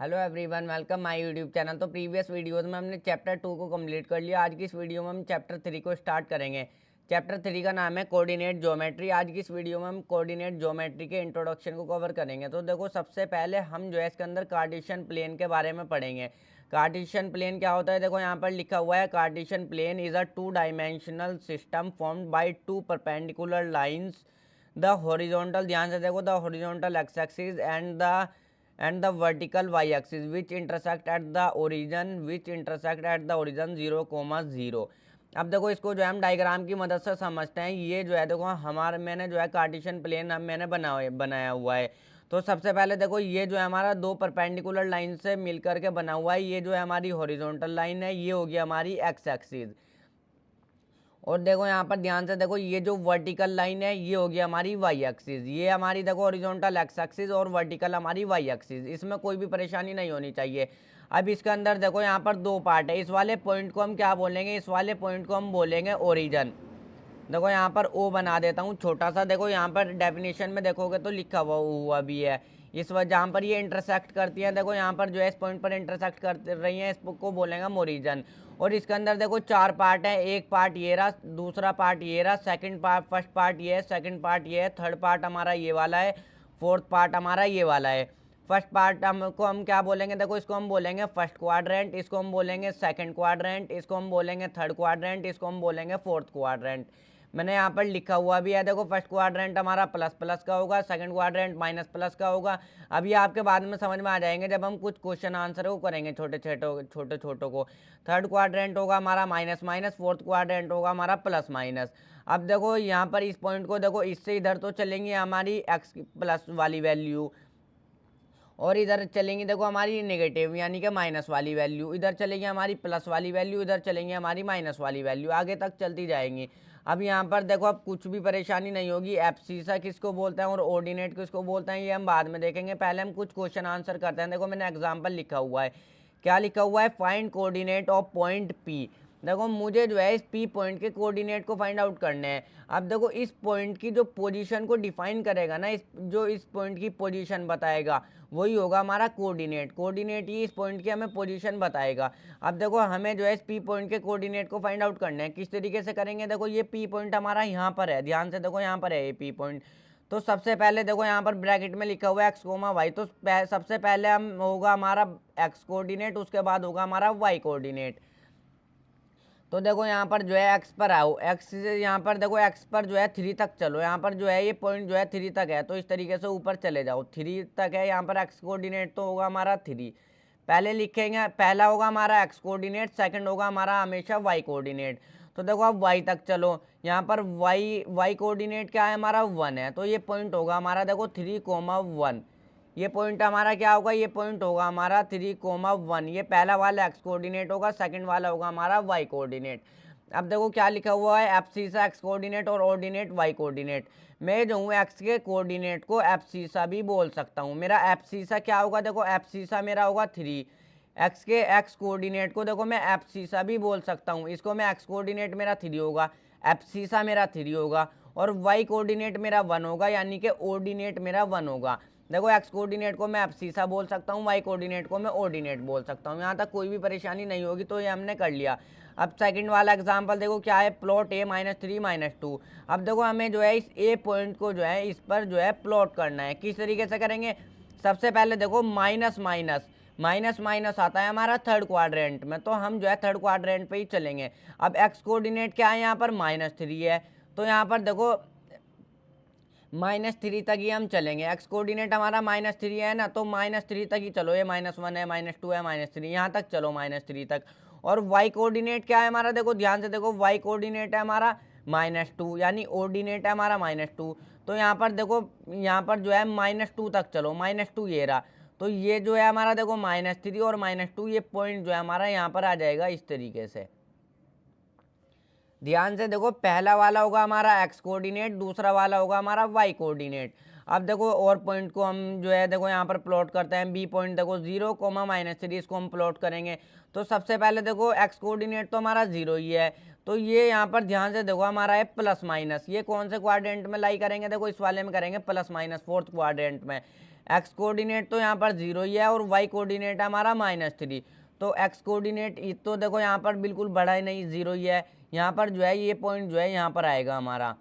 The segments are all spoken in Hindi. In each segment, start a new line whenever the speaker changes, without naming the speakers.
Hello everyone, welcome my YouTube channel. तो प्रीवियस वीडियोस में हमने चैप्टर 2 को कंप्लीट कर लिया। आज की इस वीडियो में हम चैप्टर 3 को स्टार्ट करेंगे। चैप्टर 3 का नाम है कोऑर्डिनेट ज्योमेट्री। आज की इस वीडियो में हम कोऑर्डिनेट ज्योमेट्री के इंट्रोडक्शन को कवर करेंगे। तो देखो, सबसे पहले हम जो है इसके अंदर कार्टेशियन प्लेन के बारे में पढ़ेंगे। कार्टेशियन प्लेन क्या होता है? देखो यहाँ पर लिखा हुआ है, Cartesian plane is a 2 dimensional system formed by 2 perpendicular lines. The horizontal, ध्यान से देखो, the horizontal x axis and the vertical y-axis which intersect at the origin 0,0। अब देखो, इसको जो है हम डायग्राम की मदद से समझते हैं। ये जो है देखो, मैंने जो है कार्टेशियन प्लेन मैंने बनाया हुआ है। तो सबसे पहले देखो, ये जो है हमारा 2 परपेंडिकुलर लाइन से मिलकर के बना हुआ है। ये जो है हमारी हॉरिजॉन्टल लाइन है, ये होगी हमारी एक्स एक्सिस। और देखो यहाँ पर ध्यान से देखो, ये जो वर्टिकल लाइन है ये होगी हमारी वाई एक्सिस। ये हमारी देखो हॉरिजॉन्टल एक्स एक्सिस और वर्टिकल हमारी वाई एक्सिस। इसमें कोई भी परेशानी नहीं होनी चाहिए। अब इसके अंदर देखो, यहाँ पर 2 पार्ट है। इस वाले पॉइंट को हम क्या बोलेंगे? इस वाले पॉइंट को हम बोलेंगे ओरिजन। देखो यहाँ पर ओ बना देता हूँ छोटा सा। देखो यहाँ पर डेफिनेशन में देखोगे तो लिखा हुआ भी है। इस वजह जहाँ पर ये इंटरसेक्ट करती है, देखो यहाँ पर जो है इस पॉइंट पर इंटरसेक्ट कर रही है, इसको बोलेंगे हम ओरिजन। और इसके अंदर देखो 4 पार्ट है। एक पार्ट ये रहा, दूसरा पार्ट ये रहा, सेकंड पार्ट, फर्स्ट पार्ट ये है, सेकंड पार्ट ये है, थर्ड पार्ट हमारा ये वाला है, फोर्थ पार्ट हमारा ये वाला है। फर्स्ट पार्ट हमको हम क्या बोलेंगे? देखो, इसको हम बोलेंगे फर्स्ट क्वाड्रेंट, इसको हम बोलेंगे सेकंड क्वाड्रेंट, इसको हम बोलेंगे थर्ड क्वाड्रेंट, इसको हम बोलेंगे फोर्थ क्वाड्रेंट। मैंने यहाँ पर लिखा हुआ भी है। देखो, फर्स्ट क्वाड्रेंट हमारा प्लस प्लस का होगा, सेकंड क्वाड्रेंट माइनस प्लस का होगा। अब ये आपके बाद में समझ में आ जाएंगे जब हम कुछ क्वेश्चन आंसर को करेंगे छोटे छोटों को। थर्ड क्वाड्रेंट होगा हमारा माइनस माइनस, फोर्थ क्वाड्रेंट होगा हमारा प्लस माइनस। अब देखो यहाँ पर इस पॉइंट को देखो, इससे इधर तो चलेंगे हमारी एक्स प्लस वाली वैल्यू, और इधर चलेंगी देखो हमारी नेगेटिव यानी कि माइनस वाली वैल्यू, इधर चलेगी हमारी प्लस वाली वैल्यू, इधर चलेंगी हमारी माइनस वाली वैल्यू, आगे तक चलती जाएंगी। अब यहाँ पर देखो, अब कुछ भी परेशानी नहीं होगी। एब्सिसा किसको बोलते हैं और ऑर्डिनेट किसको बोलते हैं, ये हम बाद में देखेंगे। पहले हम कुछ क्वेश्चन आंसर करते हैं। देखो, मैंने एग्जाम्पल लिखा हुआ है। क्या लिखा हुआ है? Find coordinate of point P. देखो, मुझे जो है इस पी पॉइंट के कोऑर्डिनेट को फाइंड आउट करने हैं। अब देखो, इस पॉइंट की जो पोजीशन को डिफाइन करेगा ना, इस पॉइंट की पोजीशन बताएगा, वही होगा हमारा कोऑर्डिनेट। कोऑर्डिनेट ही इस पॉइंट की हमें पोजीशन बताएगा। अब देखो, हमें जो है इस पी पॉइंट के कोऑर्डिनेट को फाइंड आउट करने हैं। किस तरीके से करेंगे? देखो, ये पी पॉइंट हमारा यहाँ पर है, ध्यान से देखो, यहाँ पर है ये पी पॉइंट। तो सबसे पहले देखो, यहाँ पर ब्रैकेट में लिखा हुआ है एक्स कोमा वाई। तो सबसे पहले हम होगा हमारा एक्स कोऑर्डिनेट, उसके बाद होगा हमारा वाई कोऑर्डिनेट। तो देखो, यहाँ पर जो है एक्स पर आओ, एक्स से यहाँ पर देखो, एक्स पर जो है 3 तक चलो। यहाँ पर जो है ये पॉइंट जो है 3 तक है, तो इस तरीके से ऊपर चले जाओ। 3 तक है, यहाँ पर एक्स कोऑर्डिनेट तो होगा हमारा 3। पहले लिखेंगे, पहला होगा हमारा एक्स कोऑर्डिनेट, सेकंड होगा हमारा हमेशा वाई कोऑर्डिनेट। तो देखो, अब वाई तक चलो। यहाँ पर वाई कोऑर्डिनेट क्या है? हमारा 1 है, तो ये पॉइंट होगा हमारा देखो 3,1। ये पॉइंट हमारा क्या होगा? ये पॉइंट होगा हमारा 3,1। ये पहला वाला एक्स कोऑर्डिनेट होगा, सेकंड वाला होगा हमारा वाई कोऑर्डिनेट। अब देखो क्या लिखा हुआ है, एब्सिसा एक्स कोऑर्डिनेट और ऑर्डिनेट वाई कोऑर्डिनेट। मैं जो हूँ एक्स के कोऑर्डिनेट को एब्सिसा भी बोल सकता हूँ। मेरा एब्सिसा क्या होगा? देखो, एब्सिसा मेरा होगा 3। एक्स के एक्स कोऑर्डिनेट को देखो मैं एब्सिसा भी बोल सकता हूँ। इसको मैं एक्स कोऑर्डिनेट मेरा 3 होगा, एब्सिसा मेरा 3 होगा, और वाई कोऑर्डिनेट मेरा 1 होगा, यानी कि ऑर्डिनेट मेरा 1 होगा। देखो, एक्स कोऑर्डिनेट को मैं एब्सिसा बोल सकता हूँ, वाई कोऑर्डिनेट को मैं ऑर्डिनेट बोल सकता हूँ। यहाँ तक कोई भी परेशानी नहीं होगी। तो ये हमने कर लिया। अब सेकंड वाला एग्जांपल देखो क्या है, प्लॉट ए -3 -2। अब देखो, हमें जो है इस ए पॉइंट को जो है इस पर जो है प्लॉट करना है। किस तरीके से करेंगे? सबसे पहले देखो, माइनस माइनस माइनस माइनस आता है हमारा थर्ड क्वाड्रेंट में, तो हम जो है थर्ड क्वाड्रेंट पे ही चलेंगे। अब एक्स कोऑर्डिनेट क्या है? यहाँ पर -3 है, तो यहाँ पर देखो -3 तक ही हम चलेंगे। एक्स कोऑर्डिनेट हमारा -3 है ना, तो -3 तक ही चलो। ये -1 है, -2 है, -3, यहाँ तक चलो, -3 तक। और वाई कोऑर्डिनेट क्या है हमारा? देखो ध्यान से देखो, वाई कोऑर्डिनेट है हमारा -2, यानी ऑर्डिनेट है हमारा -2। तो यहाँ पर देखो, यहाँ पर जो है -2 तक चलो, -2 ये रहा। तो ये जो है हमारा देखो -3 और -2, ये पॉइंट जो है हमारा यहाँ पर आ जाएगा इस तरीके से। ध्यान से देखो, पहला वाला होगा हमारा एक्स कोऑर्डिनेट, दूसरा वाला होगा हमारा वाई कोऑर्डिनेट। अब देखो, और पॉइंट को हम जो है देखो यहाँ पर प्लॉट करते हैं। बी पॉइंट देखो 0, -3, इसको हम प्लॉट करेंगे। तो सबसे पहले देखो, एक्स कोऑर्डिनेट तो हमारा 0 ही है, तो ये यहाँ पर ध्यान से देखो हमारा है प्लस माइनस, ये कौन से क्वाड्रेंट में लाई करेंगे, देखो इस वाले में करेंगे प्लस माइनस, फोर्थ क्वाड्रेंट में। एक्स कोऑर्डिनेट तो यहाँ पर 0 ही है और वाई कोऑर्डिनेट हमारा -3। तो एक्स कोऑर्डिनेट तो देखो यहाँ पर बिल्कुल बड़ा ही नहीं, 0 ही है। यहाँ पर जो है ये पॉइंट जो है यहाँ पर आएगा हमारा।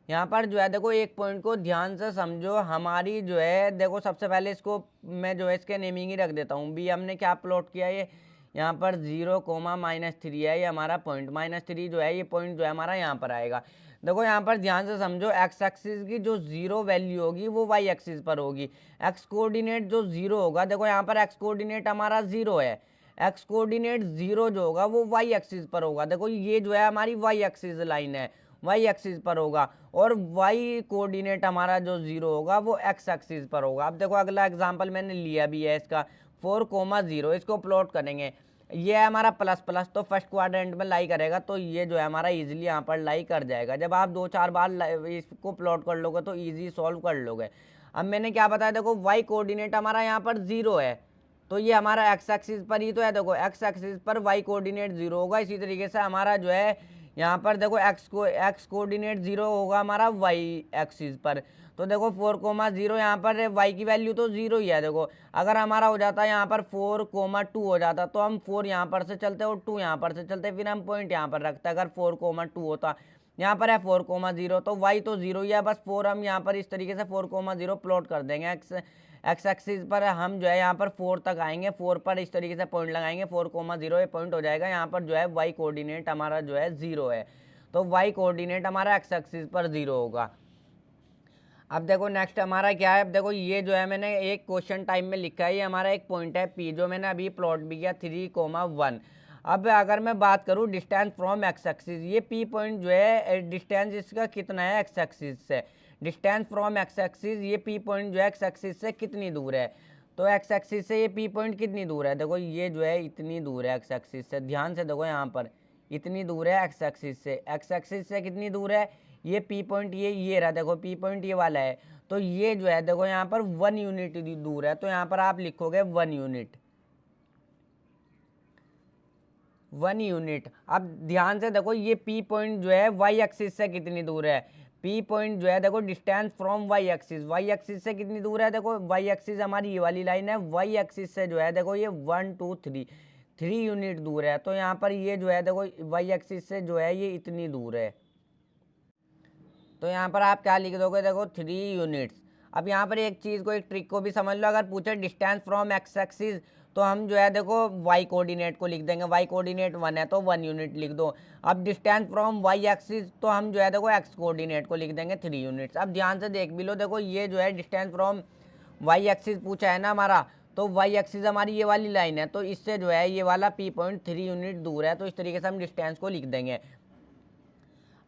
यहाँ पर जो है देखो एक पॉइंट को ध्यान से समझो, हमारी जो है देखो सबसे पहले इसको मैं जो है इसके नेमिंग ही रख देता हूँ। बी हमने क्या प्लॉट किया, ये यहाँ पर 0, -3 है ये हमारा पॉइंट। -3 जो है ये पॉइंट जो है हमारा यहाँ पर आएगा। देखो यहाँ पर ध्यान से समझो, एक्स एक्सिस की जो 0 वैल्यू होगी वो वाई एक्सिस पर होगी। एक्स कोऑर्डिनेट जो 0 होगा, देखो यहाँ पर एक्स कोऑर्डिनेट हमारा 0 है, एक्स कोऑर्डिनेट 0 जो होगा वो वाई एक्सिस पर होगा। देखो ये जो है हमारी वाई एक्सिस लाइन है, वाई एक्सिस पर होगा। और वाई कोऑर्डिनेट हमारा जो 0 होगा वो एक्स एक्सिस पर होगा। अब देखो अगला एग्जांपल मैंने लिया भी है इसका, 4,0, इसको प्लॉट करेंगे। ये है हमारा प्लस प्लस, तो फर्स्ट क्वाड्रेंट में लाई करेगा, तो ये जो है हमारा इजीली यहाँ पर लाई कर जाएगा। जब आप 2-4 बार इसको प्लॉट कर लोगे तो इजी सॉल्व कर लोगे। अब मैंने क्या बताया, देखो वाई कोऑर्डिनेट हमारा यहाँ पर 0 है, तो ये हमारा एक्स एक्सिस पर ही तो है। देखो एक्स एक्सिस पर वाई कोऑर्डिनेट 0 होगा, इसी तरीके से हमारा जो है यहाँ पर देखो एक्स कोऑर्डिनेट 0 होगा हमारा वाई एक्सिस पर। तो देखो 4,0 यहाँ पर वाई की वैल्यू तो 0 ही है। देखो अगर हमारा हो जाता है यहाँ पर 4,2 हो जाता, तो हम 4 यहाँ पर से चलते और 2 यहाँ पर से चलते, फिर हम पॉइंट यहाँ पर रखते। अगर 4,2 होता, यहाँ पर है 4,0, तो वाई तो 0 ही है, बस 4 हम यहाँ पर इस तरीके से 4,0 प्लॉट कर देंगे। एक्स एक्सिस पर हम जो है यहाँ पर 4 तक आएंगे, 4 पर इस तरीके से पॉइंट लगाएंगे, 4,0 ये पॉइंट हो जाएगा। यहाँ पर जो है वाई कोऑर्डिनेट हमारा जो है 0 है, तो वाई कोऑर्डिनेट हमारा एक्स एक्सिस पर 0 होगा। अब देखो नेक्स्ट हमारा क्या है, अब देखो ये जो है मैंने एक क्वेश्चन टाइप में लिखा है, ये हमारा एक पॉइंट है पी, जो मैंने अभी प्लॉट भी किया 3,1। अब अगर मैं बात करूँ डिस्टेंस फ्रॉम एक्स एक्सिस, ये पी पॉइंट जो है डिस्टेंस इसका कितना है एक्स एक्सिस से, डिस्टेंस फ्रॉम एक्स एक्सिस, ये पी पॉइंट जो है एक्स एक्सिस से कितनी दूर है। तो एक्स एक्सिस से ये पी पॉइंट कितनी दूर है, देखो ये जो है इतनी दूर है एक्स एक्सिस से। ध्यान से देखो यहाँ पर इतनी दूर है एक्स एक्सिस से, एक्स एक्सिस से कितनी दूर है, ये पी पॉइंट ये रहा, देखो पी पॉइंट ये वाला है। तो ये जो है देखो यहाँ पर 1 यूनिट दूर है, तो यहाँ पर आप लिखोगे 1 यूनिट, 1 यूनिट। अब ध्यान से देखो ये पी पॉइंट जो है वाई एक्सिस से कितनी दूर है, पी पॉइंट जो है देखो distance from y axis, y axis से कितनी दूर है, देखो वाई एक्सिस हमारी ये वाली लाइन है, वाई एक्सिस से जो है देखो ये 1 2 3 यूनिट दूर है। तो यहाँ पर ये जो है देखो वाई एक्सिस से जो है ये इतनी दूर है, तो यहाँ पर आप क्या लिख दोगे, देखो 3 यूनिट्स। अब यहाँ पर एक चीज़ को, एक ट्रिक को भी समझ लो, अगर पूछे डिस्टेंस फ्रॉम एक्स एक्सिस, तो हम जो है देखो वाई कोऑर्डिनेट को लिख देंगे, वाई कोऑर्डिनेट 1 है तो 1 यूनिट लिख दो। अब डिस्टेंस फ्रॉम वाई एक्सिस, तो हम जो है देखो एक्स कोऑर्डिनेट को लिख देंगे 3 यूनिट्स। अब ध्यान से देख भी लो, देखो ये जो है डिस्टेंस फ्रॉम वाई एक्सिस पूछा है ना हमारा, तो वाई एक्सिस हमारी ये वाली लाइन है, तो इससे जो है ये वाला पी पॉइंट 3 यूनिट दूर है, तो इस तरीके से हम डिस्टेंस को लिख देंगे।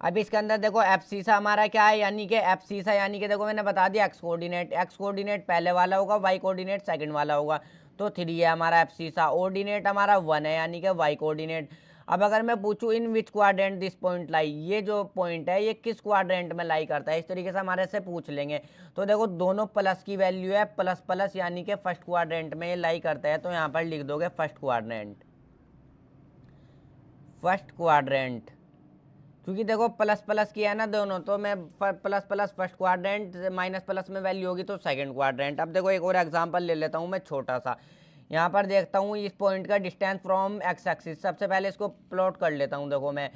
अब इसके अंदर देखो एफ सीसा हमारा क्या है, यानी कि एफ सीसा यानी कि देखो मैंने बता दिया एक्स कोऑर्डिनेट पहले वाला होगा, वाई कोऑर्डिनेट सेकंड वाला होगा, तो 3 है हमारा एफ सीसा। ऑर्डिनेट हमारा 1 है यानी कि वाई कोऑर्डिनेट। अब अगर मैं पूछूं in which quadrant this point lie, ये जो पॉइंट है ये किस क्वाड्रेंट में लाई करता है, इस तरीके से हमारे से पूछ लेंगे। तो देखो दोनों प्लस की वैल्यू है, प्लस प्लस यानी कि फर्स्ट क्वाड्रेंट में ये लाई करता है, तो यहाँ पर लिख दोगे फर्स्ट क्वाड्रेंट, फर्स्ट क्वाड्रेंट। क्योंकि देखो प्लस प्लस किया है ना दोनों, तो मैं plus plus first quadrant, minus plus में वैल्यू होगी तो सेकंड क्वाड्रेंट। अब देखो एक और एग्जांपल ले लेता हूँ मैं छोटा सा, यहाँ पर देखता हूँ इस पॉइंट का डिस्टेंस फ्रॉम एक्स एक्सिस। सबसे पहले इसको प्लॉट कर लेता हूँ। देखो मैं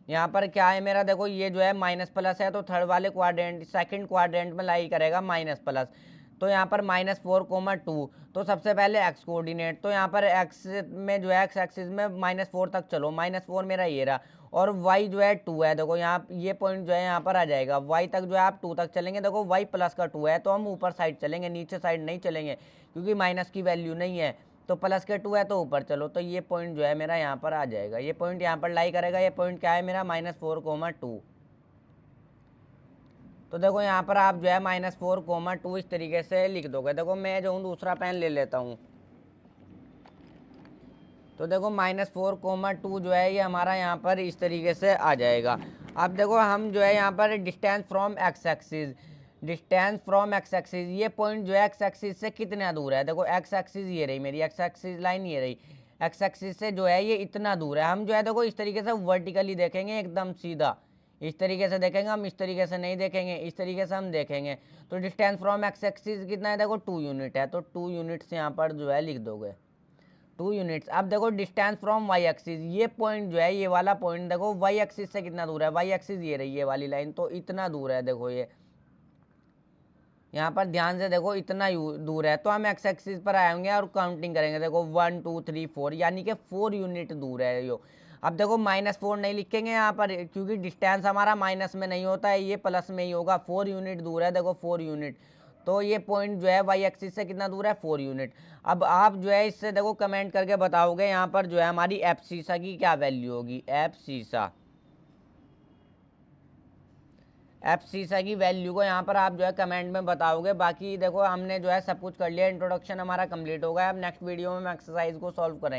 यहाँ पर क्या है मेरा, देखो ये जो है माइनस प्लस है, तो थर्ड वाले क्वाड्रेंट सेकंड क्वाड्रेंट में लाई करेगा माइनस प्लस। तो यहाँ पर -4,2, तो सबसे पहले एक्स कोऑर्डिनेट, तो यहाँ पर एक्स में जो है एक्स एक्सिस में -4 तक चलो, -4 मेरा ये रहा, और वाई जो है 2 है। देखो यहाँ ये पॉइंट जो है यहाँ पर आ जाएगा, वाई तक जो है आप 2 तक चलेंगे। देखो वाई प्लस का 2 है, तो हम ऊपर साइड चलेंगे, नीचे साइड नहीं चलेंगे, क्योंकि माइनस की वैल्यू नहीं है। तो प्लस के 2 है तो ऊपर चलो, तो ये पॉइंट जो है मेरा यहाँ पर आ जाएगा, ये पॉइंट यहाँ पर लाई करेगा। ये पॉइंट क्या है मेरा, -4,2। तो देखो यहाँ पर आप जो है -4,2 इस तरीके से लिख दोगे। देखो मैं जो हूँ दूसरा पेन ले लेता हूँ, तो देखो -4,2 जो है ये हमारा यहाँ पर इस तरीके से आ जाएगा। अब देखो हम जो है यहाँ पर distance from x axis, distance from x axis, ये पॉइंट जो है एक्स एक्सिस से कितना दूर है। देखो एक्स एक्सिस ये रही मेरी, एक्स एक्सिस लाइन ये रही, एक्स एक्सिस से जो है ये इतना दूर है। हम जो है देखो इस तरीके से वर्टिकली देखेंगे एकदम सीधा, इस तरीके से देखेंगे हम, इस तरीके से नहीं देखेंगे, इस तरीके से हम देखेंगे। तो डिस्टेंस फ्रॉम एक्स एक्सिस कितना है देखो 2 यूनिट है, तो 2 यूनिट्स यहाँ पर जो है लिख दोगे 2 यूनिट्स। अब देखो डिस्टेंस फ्रॉम वाई एक्सिस, ये पॉइंट जो है ये वाला पॉइंट देखो वाई एक्सिस से कितना दूर है, वाई एक्सिस ये रही ये वाली लाइन, तो इतना दूर है देखो ये यहाँ पर ध्यान से देखो इतना दूर है। तो हम एक्स एक्सिस पर आएंगे और काउंटिंग करेंगे, देखो 1 2 3 4 यानी कि 4 यूनिट दूर है यो। अब देखो -4 नहीं लिखेंगे यहाँ पर क्योंकि डिस्टेंस हमारा माइनस में नहीं होता है, ये प्लस में ही होगा। 4 यूनिट दूर है देखो 4 यूनिट, तो ये पॉइंट जो है वाई एक्सिस से कितना दूर है 4 यूनिट। अब आप जो है इससे देखो कमेंट करके बताओगे यहाँ पर जो है हमारी एब्सिसा की क्या वैल्यू होगी। एब्सिसा की वैल्यू को यहाँ पर आप जो है कमेंट में बताओगे। बाकी देखो हमने जो है सब कुछ कर लिया, इंट्रोडक्शन हमारा कंप्लीट हो गया। अब नेक्स्ट वीडियो में हम एक्सरसाइज को सॉल्व करेंगे।